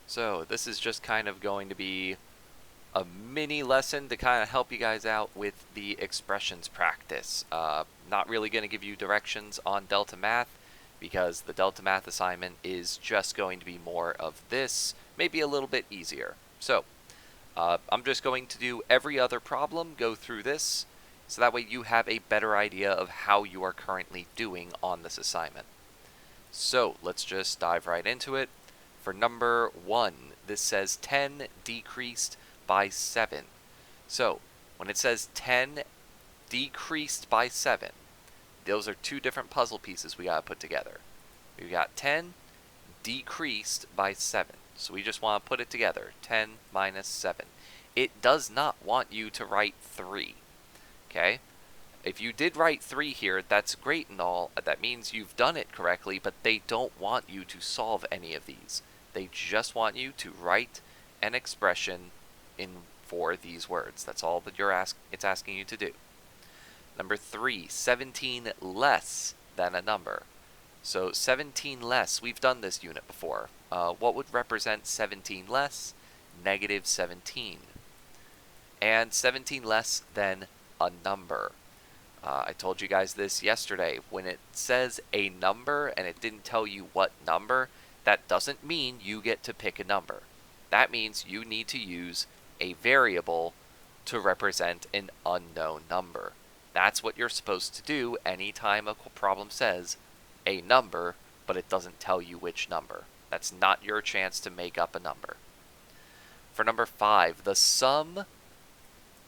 So this is just kind of going to be a mini lesson to kind of help you guys out with the expressions practice. Not really going to give you directions on Delta Math because the Delta Math assignment is just going to be more of this, maybe a little bit easier. So I'm just going to do every other problem, go through this, so that way you have a better idea of how you are currently doing on this assignment. So let's just dive right into it. For number 1, this says 10 decreased by 7. So when it says 10 decreased by 7, those are two different puzzle pieces we got to put together. We've got 10 decreased by 7. So we just want to put it together. 10 minus 7. It does not want you to write 3. Okay? If you did write 3 here, that's great and all. That means you've done it correctly, but they don't want you to solve any of these. They just want you to write an expression for these words. That's all that it's asking you to do. Number 3, 17 less than a number. So 17 less, we've done this unit before. What would represent 17 less? Negative 17. And 17 less than a number. I told you guys this yesterday. When it says a number and it didn't tell you what number, that doesn't mean you get to pick a number. That means you need to use a variable to represent an unknown number. That's what you're supposed to do anytime a problem says a number, but it doesn't tell you which number. That's not your chance to make up a number. For number 5, the sum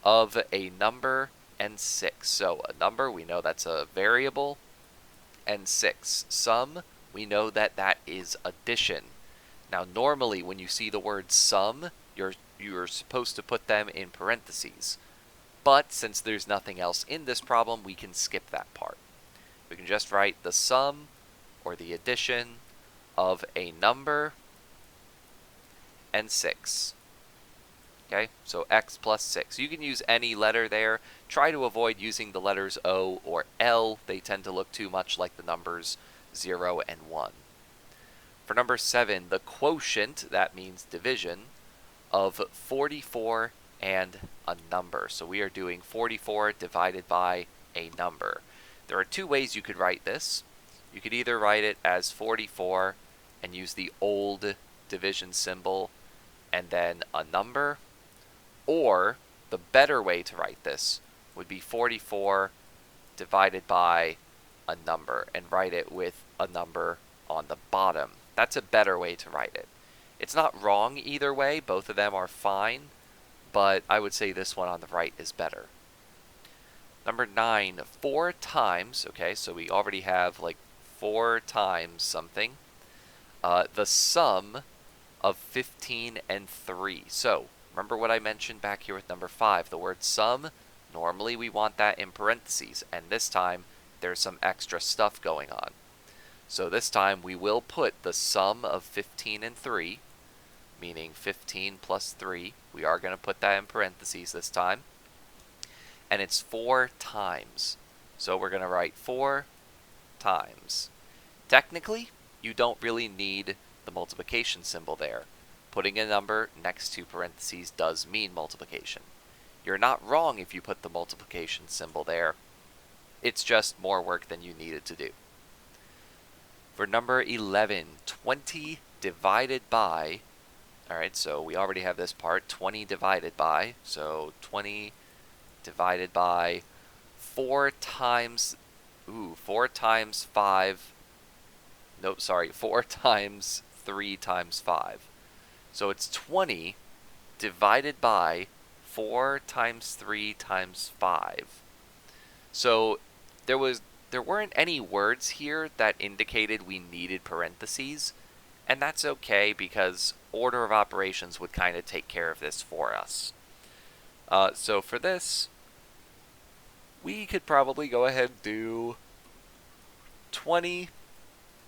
of a number and 6. So a number, we know that's a variable, and 6. Sum, we know that that is addition. Now normally when you see the word sum, you're supposed to put them in parentheses. But since there's nothing else in this problem, we can skip that part. We can just write the sum or the addition of a number and 6. Okay, so x plus 6. You can use any letter there. Try to avoid using the letters O or L. They tend to look too much like the numbers 0 and 1. For number 7, the quotient, that means division, of 44 and a number. So we are doing 44 divided by a number. There are two ways you could write this. You could either write it as 44 and use the old division symbol and then a number, or the better way to write this would be 44 divided by a number and write it with a number on the bottom. That's a better way to write it. It's not wrong either way, both of them are fine, but I would say this one on the right is better. Number 9, 4 times, okay, so we already have like 4 times something, the sum of 15 and 3. So remember what I mentioned back here with number 5, the word sum, normally we want that in parentheses, and this time there's some extra stuff going on. So this time we will put the sum of 15 and 3, meaning 15 plus 3. We are going to put that in parentheses this time. And it's 4 times. So we're going to write 4 times. Technically, you don't really need the multiplication symbol there. Putting a number next to parentheses does mean multiplication. You're not wrong if you put the multiplication symbol there. It's just more work than you needed to do. For number 11, 20 divided by, alright, so we already have this part, 20 divided by, so 20 divided by 4 times 5, nope, sorry, 4 times 3 times 5. So it's 20 divided by 4 times 3 times 5. So there weren't any words here that indicated we needed parentheses, and that's okay because order of operations would kind of take care of this for us. So for this, we could probably go ahead and do 20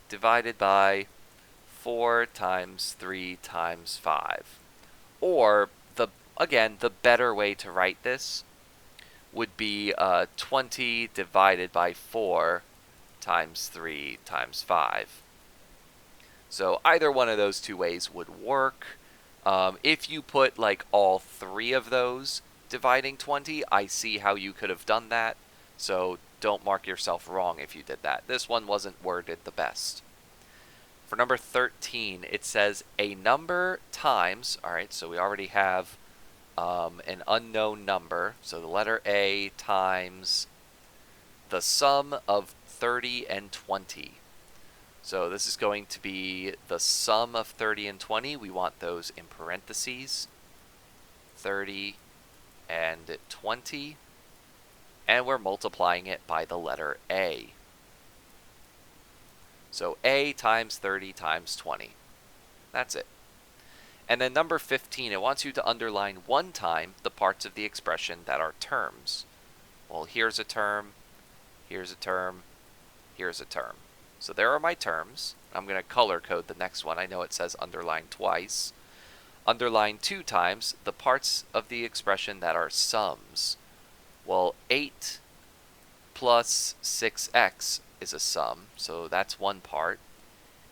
divided by 4 times 3 times 5. Or, again, the better way to write this would be 20 divided by 4 times 3 times 5. So either one of those two ways would work. If you put like all three of those dividing 20, I see how you could have done that. So don't mark yourself wrong if you did that. This one wasn't worded the best. For number 13, it says a number times, all right, so we already have an unknown number. So the letter A times the sum of 30 and 20. So this is going to be the sum of 30 and 20. We want those in parentheses. 30 and 20. And we're multiplying it by the letter A. So A times 30 times 20. That's it. And then number 15, it wants you to underline one time the parts of the expression that are terms. Well, here's a term, here's a term, here's a term. So there are my terms. I'm going to color code the next one. I know it says underline twice. Underline two times the parts of the expression that are sums. Well, 8 plus 6x is a sum, so that's one part.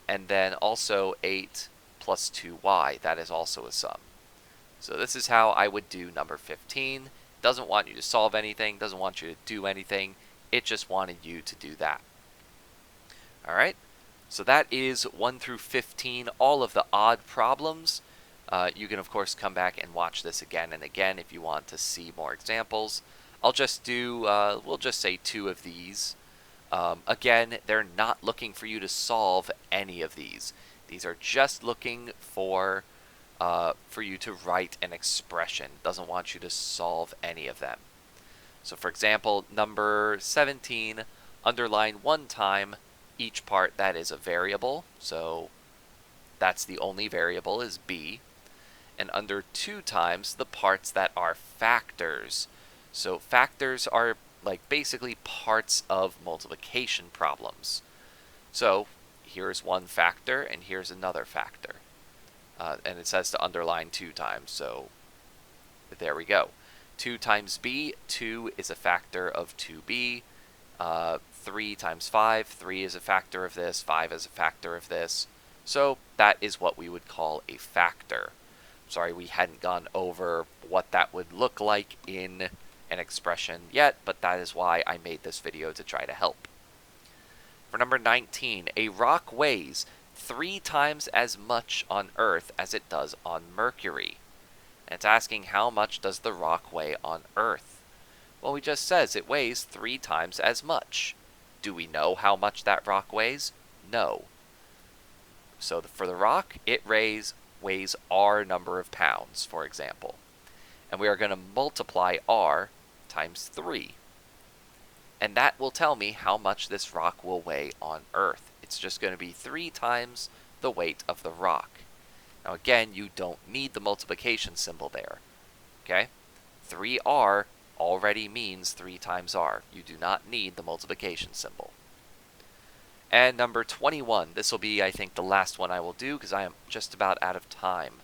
And then also 8 plus 2y, that is also a sum. So this is how I would do number 15. Doesn't want you to solve anything, doesn't want you to do anything. It just wanted you to do that. All right, so that is 1 through 15, all of the odd problems. You can, of course, come back and watch this again and again if you want to see more examples. I'll just do, we'll just say 2 of these. Again, they're not looking for you to solve any of these. These are just looking for you to write an expression. Doesn't want you to solve any of them. So for example, number 17, underline one time each part that is a variable. So that's the only variable is b. And under 2 times the parts that are factors. So factors are like basically parts of multiplication problems. So here's one factor and here's another factor. And it says to underline 2 times, so there we go. 2 times b, 2 is a factor of 2b. 3 times 5, 3 is a factor of this, 5 is a factor of this. So that is what we would call a factor. Sorry, we hadn't gone over what that would look like in an expression yet, but that is why I made this video to try to help. For number 19, a rock weighs 3 times as much on Earth as it does on Mercury. And it's asking how much does the rock weigh on Earth? Well, it just says it weighs 3 times as much. Do we know how much that rock weighs? No. So for the rock, it weighs r number of pounds, for example. And we are going to multiply r times 3. And that will tell me how much this rock will weigh on Earth. It's just going to be 3 times the weight of the rock. Now again, you don't need the multiplication symbol there. Okay? 3r already means 3 times r. You do not need the multiplication symbol. And number 21, this will be, I think, the last one I will do because I am just about out of time.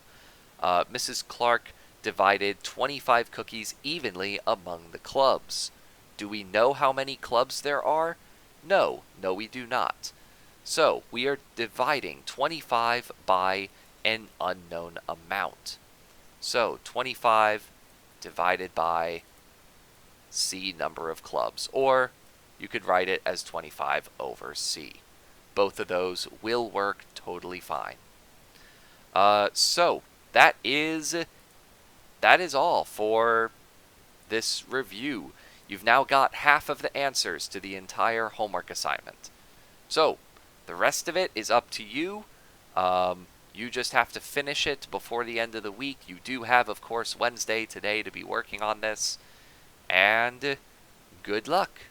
Mrs. Clark divided 25 cookies evenly among the clubs. Do we know how many clubs there are? No, we do not. So we are dividing 25 by an unknown amount. So 25 divided by C number of clubs, or you could write it as 25 over C. Both of those will work totally fine. So that is all for this review. You've now got half of the answers to the entire homework assignment. So the rest of it is up to you. You just have to finish it before the end of the week. You do have, of course, Wednesday today to be working on this. And good luck.